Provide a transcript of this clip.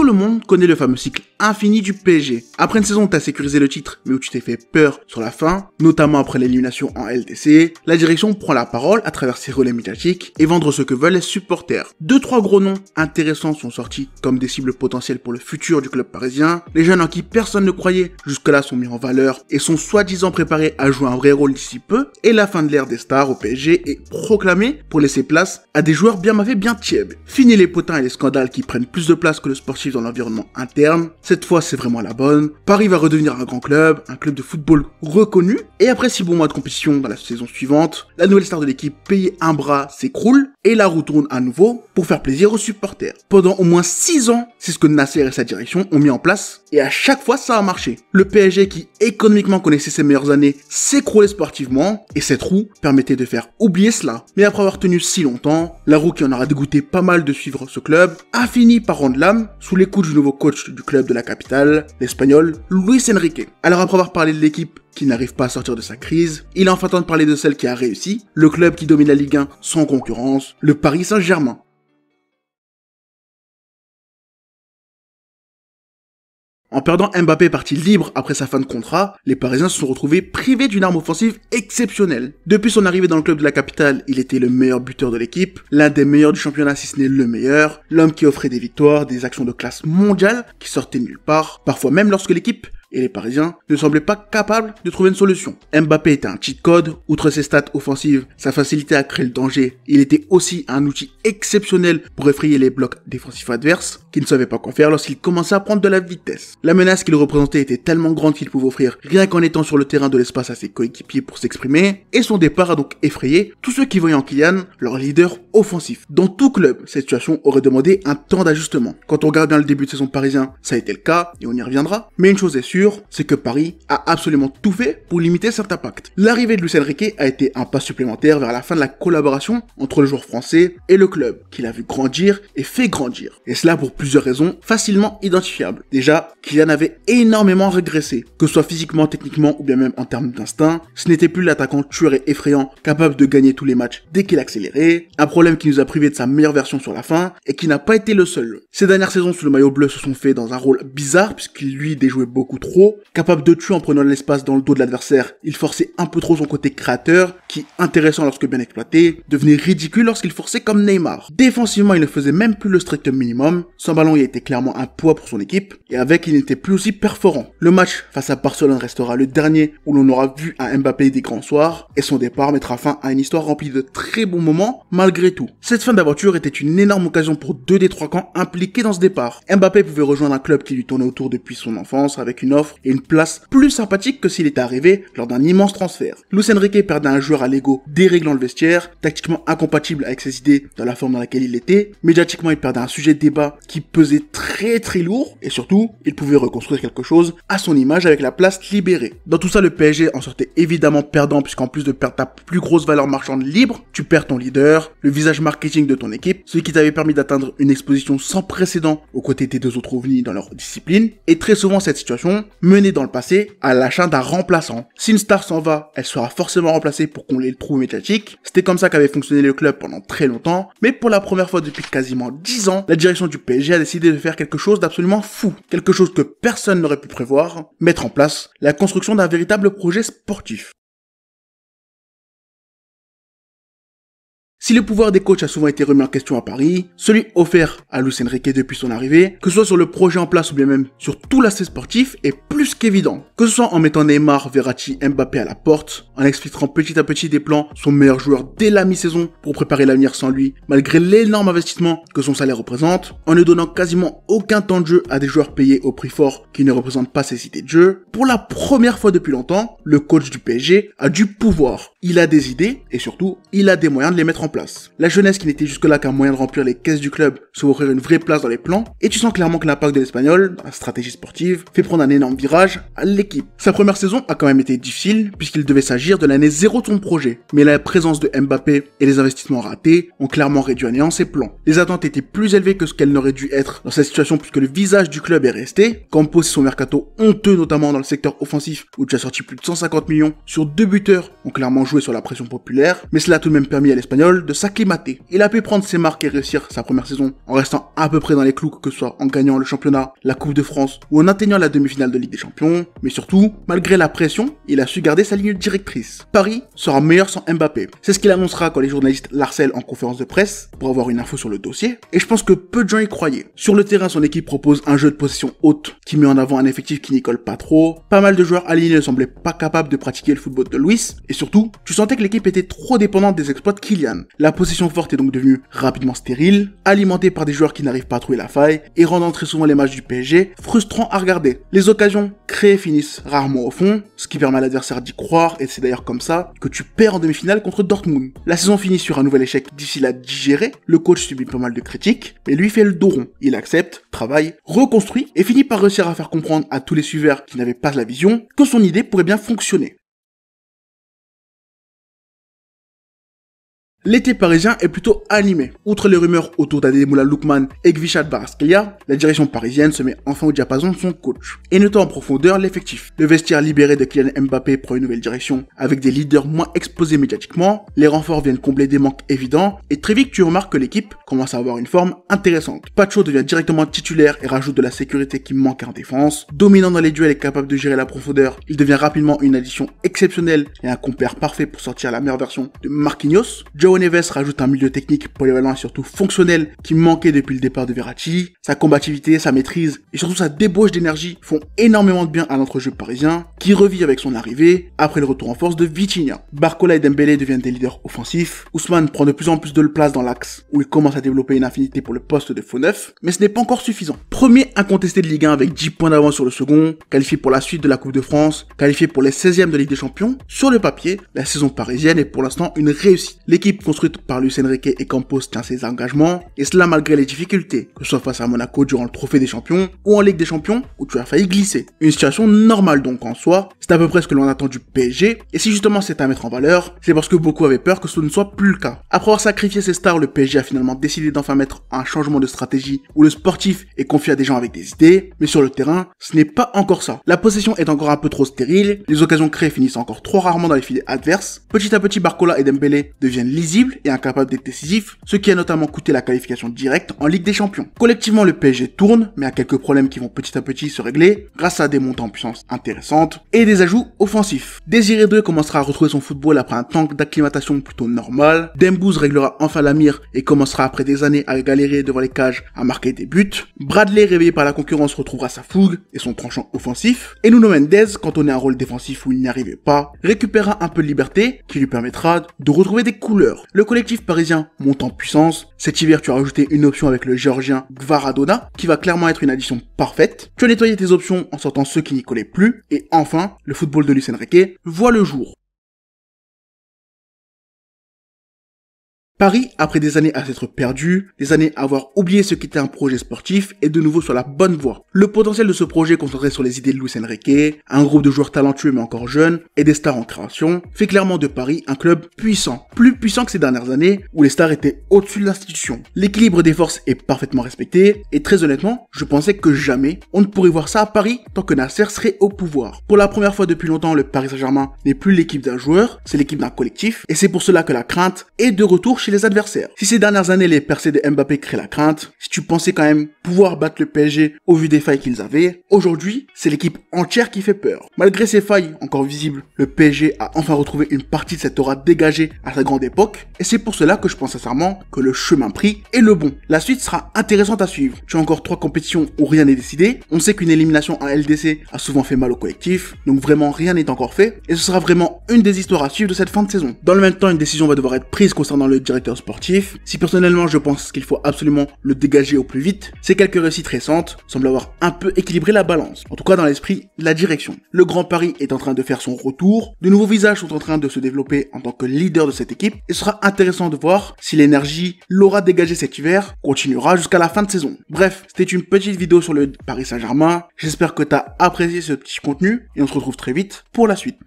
le monde connaît le fameux cycle infini du PSG. Après une saison où tu as sécurisé le titre, mais où tu t'es fait peur sur la fin, notamment après l'élimination en LDC, la direction prend la parole à travers ses relais médiatiques et vendre ce que veulent les supporters. 2-3 gros noms intéressants sont sortis comme des cibles potentielles pour le futur du club parisien. Les jeunes en qui personne ne croyait jusque-là sont mis en valeur et sont soi-disant préparés à jouer un vrai rôle d'ici peu, et la fin de l'ère des stars au PSG est proclamée pour laisser place à des joueurs bien mauvais, bien tièbes. Fini les potins et les scandales qui prennent plus de place que le sportif dans l'environnement interne. Cette fois, c'est vraiment la bonne. Paris va redevenir un grand club, un club de football reconnu, et après 6 bons mois de compétition dans la saison suivante, la nouvelle star de l'équipe payée un bras s'écroule et la roue tourne à nouveau pour faire plaisir aux supporters. Pendant au moins 6 ans, c'est ce que Nasser et sa direction ont mis en place, et à chaque fois ça a marché. Le PSG qui économiquement connaissait ses meilleures années s'écroulait sportivement, et cette roue permettait de faire oublier cela. Mais après avoir tenu si longtemps, la roue qui en aura dégoûté pas mal de suivre ce club a fini par rendre l'âme sous les coups du nouveau coach du club de la capitale, l'Espagnol Luis Enrique. Alors après avoir parlé de l'équipe qui n'arrive pas à sortir de sa crise, il est enfin temps de parler de celle qui a réussi, le club qui domine la Ligue 1 sans concurrence, le Paris Saint-Germain. En perdant Mbappé parti libre après sa fin de contrat, les Parisiens se sont retrouvés privés d'une arme offensive exceptionnelle. Depuis son arrivée dans le club de la capitale, il était le meilleur buteur de l'équipe, l'un des meilleurs du championnat si ce n'est le meilleur, l'homme qui offrait des victoires, des actions de classe mondiale qui sortaient de nulle part, parfois même lorsque l'équipe et les Parisiens ne semblaient pas capables de trouver une solution. Mbappé était un cheat code, outre ses stats offensives, sa facilité à créer le danger, il était aussi un outil exceptionnel pour effrayer les blocs défensifs adverses, qui ne savaient pas quoi faire lorsqu'il commençait à prendre de la vitesse. La menace qu'il représentait était tellement grande qu'il pouvait offrir rien qu'en étant sur le terrain de l'espace à ses coéquipiers pour s'exprimer, et son départ a donc effrayé tous ceux qui voyaient en Kylian leur leader offensif. Dans tout club, cette situation aurait demandé un temps d'ajustement. Quand on regarde bien le début de saison parisien, ça a été le cas, et on y reviendra, mais une chose est sûre, c'est que Paris a absolument tout fait pour limiter cet impact. L'arrivée de Luis Enrique a été un pas supplémentaire vers la fin de la collaboration entre le joueur français et le club, qu'il a vu grandir et fait grandir. Et cela pour plusieurs raisons facilement identifiables. Déjà, Kylian avait énormément régressé, que ce soit physiquement, techniquement ou bien même en termes d'instinct. Ce n'était plus l'attaquant tueur et effrayant, capable de gagner tous les matchs dès qu'il accélérait. Un problème qui nous a privé de sa meilleure version sur la fin et qui n'a pas été le seul. Ces dernières saisons sous le maillot bleu se sont fait dans un rôle bizarre puisqu'il lui déjouait beaucoup trop. Capable de tuer en prenant l'espace dans le dos de l'adversaire, il forçait un peu trop son côté créateur, qui, intéressant lorsque bien exploité, devenait ridicule lorsqu'il forçait comme Neymar. Défensivement, il ne faisait même plus le strict minimum, sans ballon il était clairement un poids pour son équipe, et avec il n'était plus aussi perforant. Le match face à Barcelone restera le dernier où l'on aura vu un Mbappé des grands soirs, et son départ mettra fin à une histoire remplie de très bons moments malgré tout. Cette fin d'aventure était une énorme occasion pour 2 des 3 camps impliqués dans ce départ. Mbappé pouvait rejoindre un club qui lui tournait autour depuis son enfance avec une offre et une place plus sympathique que s'il était arrivé lors d'un immense transfert. Luis Enrique perdait un joueur à l'ego déréglant le vestiaire, tactiquement incompatible avec ses idées dans la forme dans laquelle il était, médiatiquement il perdait un sujet de débat qui pesait très lourd, et surtout, il pouvait reconstruire quelque chose à son image avec la place libérée. Dans tout ça, le PSG en sortait évidemment perdant puisqu'en plus de perdre ta plus grosse valeur marchande libre, tu perds ton leader, le visage marketing de ton équipe, ce qui t'avait permis d'atteindre une exposition sans précédent aux côtés des 2 autres ovnis dans leur discipline, et très souvent cette situation menait dans le passé à l'achat d'un remplaçant. Si une star s'en va, elle sera forcément remplacée pour combler le trou médiatique. C'était comme ça qu'avait fonctionné le club pendant très longtemps, mais pour la première fois depuis quasiment 10 ans, la direction du PSG a décidé de faire quelque chose d'absolument fou, quelque chose que personne n'aurait pu prévoir, mettre en place la construction d'un véritable projet sportif. Si le pouvoir des coachs a souvent été remis en question à Paris, celui offert à Luis Enrique depuis son arrivée, que ce soit sur le projet en place ou bien même sur tout l'aspect sportif, est plus qu'évident. Que ce soit en mettant Neymar, Verratti, Mbappé à la porte, en exfiltrant petit à petit des plans son meilleur joueur dès la mi-saison pour préparer l'avenir sans lui, malgré l'énorme investissement que son salaire représente, en ne donnant quasiment aucun temps de jeu à des joueurs payés au prix fort qui ne représentent pas ses idées de jeu, pour la première fois depuis longtemps, le coach du PSG a du pouvoir. Il a des idées et surtout, il a des moyens de les mettre en place. La jeunesse qui n'était jusque-là qu'un moyen de remplir les caisses du club se voit offrir une vraie place dans les plans, et tu sens clairement que l'impact de l'Espagnol, dans la stratégie sportive, fait prendre un énorme virage à l'équipe. Sa première saison a quand même été difficile, puisqu'il devait s'agir de l'année 0 de son projet, mais la présence de Mbappé et les investissements ratés ont clairement réduit à néant ses plans. Les attentes étaient plus élevées que ce qu'elles n'auraient dû être dans cette situation, puisque le visage du club est resté. Campos et son mercato honteux, notamment dans le secteur offensif, où tu as sorti plus de 150 millions sur 2 buteurs, ont clairement joué sur la pression populaire, mais cela a tout de même permis à l'Espagnol de s'acclimater. Il a pu prendre ses marques et réussir sa première saison en restant à peu près dans les clous, que ce soit en gagnant le championnat, la Coupe de France ou en atteignant la demi-finale de Ligue des Champions. Mais surtout, malgré la pression, il a su garder sa ligne directrice. Paris sera meilleur sans Mbappé. C'est ce qu'il annoncera quand les journalistes l'harcèlent en conférence de presse pour avoir une info sur le dossier. Et je pense que peu de gens y croyaient. Sur le terrain, son équipe propose un jeu de possession haute qui met en avant un effectif qui n'y colle pas trop. Pas mal de joueurs alignés ne semblaient pas capables de pratiquer le football de Luis. Et surtout, tu sentais que l'équipe était trop dépendante des exploits de Kylian. La possession forte est donc devenue rapidement stérile, alimentée par des joueurs qui n'arrivent pas à trouver la faille et rendant très souvent les matchs du PSG frustrants à regarder. Les occasions créées finissent rarement au fond, ce qui permet à l'adversaire d'y croire, et c'est d'ailleurs comme ça que tu perds en demi-finale contre Dortmund. La saison finit sur un nouvel échec difficile à digérer, le coach subit pas mal de critiques, mais lui fait le dos rond. Il accepte, travaille, reconstruit et finit par réussir à faire comprendre à tous les suiveurs qui n'avaient pas la vision que son idée pourrait bien fonctionner. L'été parisien est plutôt animé. Outre les rumeurs autour d'Ademola Lookman et Gvichad Kvaratskhelia, la direction parisienne se met enfin au diapason de son coach et note en profondeur l'effectif. Le vestiaire libéré de Kylian Mbappé prend une nouvelle direction avec des leaders moins exposés médiatiquement, les renforts viennent combler des manques évidents et très vite tu remarques que l'équipe commence à avoir une forme intéressante. Pacho devient directement titulaire et rajoute de la sécurité qui manque en défense. Dominant dans les duels et capable de gérer la profondeur, il devient rapidement une addition exceptionnelle et un compère parfait pour sortir la meilleure version de Marquinhos. João Neves rajoute un milieu technique polyvalent et surtout fonctionnel qui manquait depuis le départ de Verratti. Sa combativité, sa maîtrise et surtout sa débauche d'énergie font énormément de bien à l'entrejeu parisien qui revit avec son arrivée après le retour en force de Vitinha. Barcola et Dembélé deviennent des leaders offensifs. Ousmane prend de plus en plus de place dans l'axe où il commence à développer une affinité pour le poste de faux neuf, mais ce n'est pas encore suffisant. Premier incontesté de Ligue 1 avec 10 points d'avance sur le second, qualifié pour la suite de la Coupe de France, qualifié pour les 16e de Ligue des Champions, sur le papier, la saison parisienne est pour l'instant une réussite. L'équipe construite par Luis Enrique et Campos tient ses engagements, et cela malgré les difficultés, que ce soit face à Monaco durant le Trophée des Champions, ou en Ligue des Champions, où tu as failli glisser. Une situation normale donc en soi, c'est à peu près ce que l'on attend du PSG, et si justement c'est à mettre en valeur, c'est parce que beaucoup avaient peur que ce ne soit plus le cas. Après avoir sacrifié ses stars, le PSG a finalement décidé d'enfin mettre un changement de stratégie, où le sportif est confié à des gens avec des idées, mais sur le terrain, ce n'est pas encore ça. La possession est encore un peu trop stérile, les occasions créées finissent encore trop rarement dans les filets adverses, petit à petit Barcola et Dembélé deviennent lisibles et incapables d'être décisifs, ce qui a notamment coûté la qualification directe en Ligue des Champions. Collectivement, le PSG tourne, mais a quelques problèmes qui vont petit à petit se régler grâce à des montées en puissance intéressantes et des ajouts offensifs. Désiré 2 commencera à retrouver son football après un temps d'acclimatation plutôt normal. Dembouz réglera enfin la mire et commencera après des années à galérer devant les cages à marquer des buts. Bradley, réveillé par la concurrence, retrouvera sa fougue et son tranchant offensif. Et Nuno Mendes, cantonné à un rôle défensif où il n'y arrivait pas, récupérera un peu de liberté qui lui permettra de retrouver des couleurs. Le collectif parisien monte en puissance. Cet hiver, tu as rajouté une option avec le géorgien Kvaradona qui va clairement être une addition parfaite. Tu as nettoyé tes options en sortant ceux qui n'y collaient plus. Et enfin, le football de Luis Enrique voit le jour. Paris, après des années à s'être perdu, des années à avoir oublié ce qu'était un projet sportif, est de nouveau sur la bonne voie. Le potentiel de ce projet concentré sur les idées de Luis Enrique, un groupe de joueurs talentueux mais encore jeunes, et des stars en création, fait clairement de Paris un club puissant. Plus puissant que ces dernières années, où les stars étaient au-dessus de l'institution. L'équilibre des forces est parfaitement respecté, et très honnêtement, je pensais que jamais on ne pourrait voir ça à Paris tant que Nasser serait au pouvoir. Pour la première fois depuis longtemps, le Paris Saint-Germain n'est plus l'équipe d'un joueur, c'est l'équipe d'un collectif, et c'est pour cela que la crainte est de retour chez les adversaires. Si ces dernières années les percées de Mbappé créent la crainte, si tu pensais quand même pouvoir battre le PSG au vu des failles qu'ils avaient, aujourd'hui c'est l'équipe entière qui fait peur. Malgré ces failles encore visibles, le PSG a enfin retrouvé une partie de cette aura dégagée à sa grande époque, et c'est pour cela que je pense sincèrement que le chemin pris est le bon. La suite sera intéressante à suivre. Tu as encore 3 compétitions où rien n'est décidé, on sait qu'une élimination en LDC a souvent fait mal au collectif, donc vraiment rien n'est encore fait, et ce sera vraiment une des histoires à suivre de cette fin de saison. Dans le même temps, une décision va devoir être prise concernant le directeur sportif. Si personnellement je pense qu'il faut absolument le dégager au plus vite, ces quelques réussites récentes semblent avoir un peu équilibré la balance, en tout cas dans l'esprit de la direction. Le Grand Paris est en train de faire son retour, de nouveaux visages sont en train de se développer en tant que leader de cette équipe, et ce sera intéressant de voir si l'énergie, l'aura dégagée cet hiver, continuera jusqu'à la fin de saison. Bref, c'était une petite vidéo sur le Paris Saint-Germain, j'espère que tu as apprécié ce petit contenu, et on se retrouve très vite pour la suite.